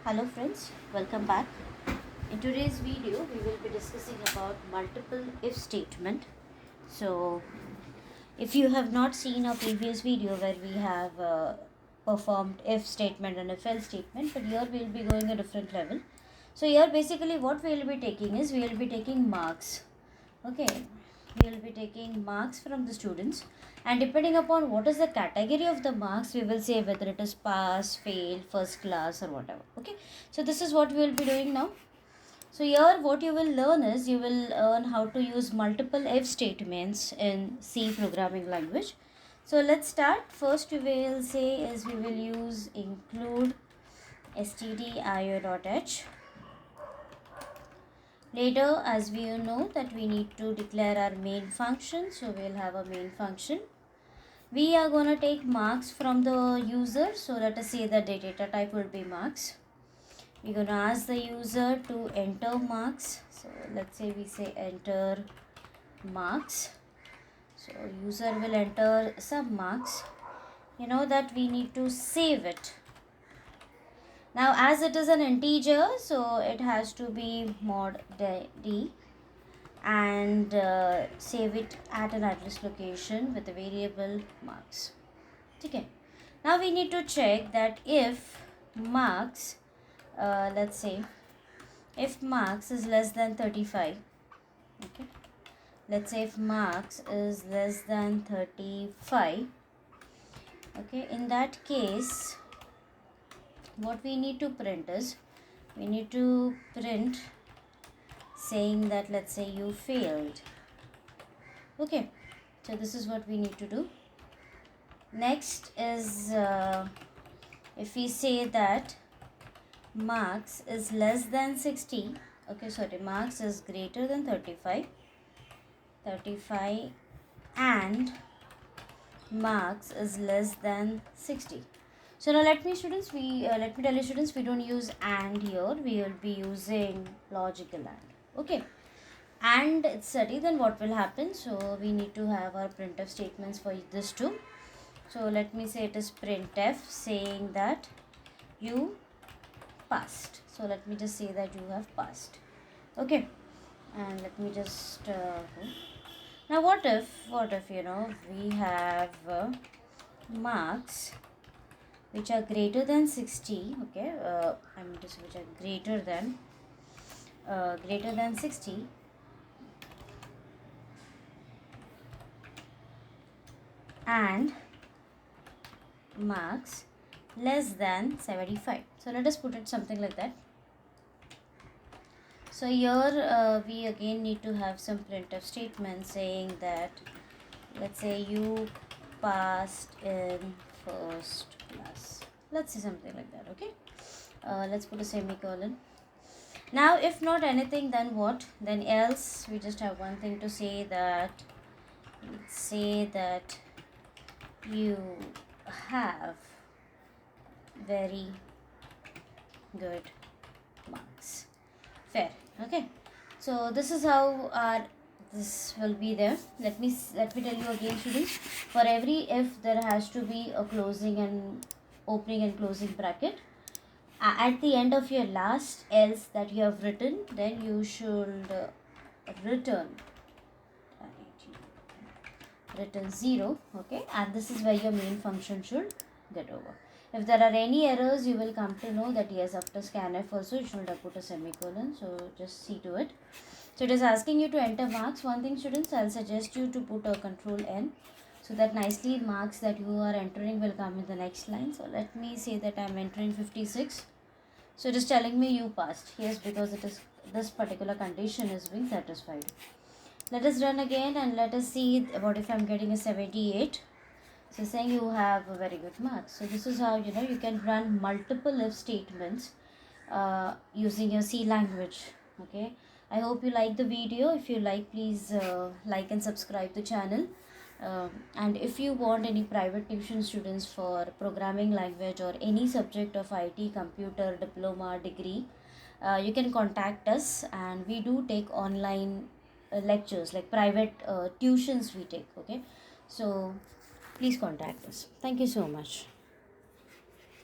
Hello friends, welcome back. In today's video we will be discussing about multiple if statement. So if you have not seen our previous video where we have performed if statement and if else statement, but here we will be going a different level. So here basically what we will be taking is we will be taking marks. Okay, we will be taking marks from the students, and depending upon what is the category of the marks, we will say whether it is pass, fail, first class or whatever. Okay, so this is what we will be doing now. So here what you will learn is you will learn how to use multiple if statements in C programming language. So let's start. First we will say is we will use include stdio.h. Later, as we know that we need to declare our main function, so we'll have a main function. We are going to take marks from the user, so let us say that the data type will be marks. We're going to ask the user to enter marks. So let's say we say enter marks. So user will enter some marks. You know that we need to save it. Now as it is an integer, so it has to be mod d and save it at an address location with the variable marks. Okay. Now we need to check that if marks, let's say if marks is less than 35, okay, let's say if marks is less than 35, okay, in that case what we need to print is we need to print saying that let's say you failed. Okay, so this is what we need to do. Next is if we say that marks is less than 60, okay, sorry, marks is greater than 35 and marks is less than 60. So now let me tell you students, we don't use and here, we will be using logical and. Okay, and it's 30, then what will happen? So we need to have our printf statements for this too. So let me say it is printf saying that you passed. So let me just say that you have passed. Okay, and let me just now what if you know we have marks which are greater than 60, okay, I mean to say which are greater than 60 and marks less than 75. So let us put it something like that. So here we again need to have some printf statement saying that let's say you passed in first class. Let's say something like that. Okay, let's put a semicolon. Now if not anything, then what? Then else we just have one thing to say that you have very good marks. Fair. Okay, so this is how this will be there. Let me tell you again students, for every if there has to be a closing and opening and closing bracket. At the end of your last else that you have written, then you should return 0. Okay, and this is where your main function should get over. If there are any errors, you will come to know that yes, after scanf also you should have put a semicolon. So just see to it. So it is asking you to enter marks. One thing students, I'll suggest you to put a control N so that nicely marks that you are entering will come in the next line. So let me say that I'm entering 56. So it is telling me you passed. Yes, because it is this particular condition is being satisfied. Let us run again and let us see what if I'm getting a 78. So saying you have a very good marks. So this is how you can run multiple if statements using your C language. Okay, I hope you like the video. If you like, please like and subscribe the channel. And if you want any private tuition students for programming language or any subject of IT, computer, diploma, degree, you can contact us, and we do take online lectures like private tuitions we take. Okay, so please contact us. Thank you so much.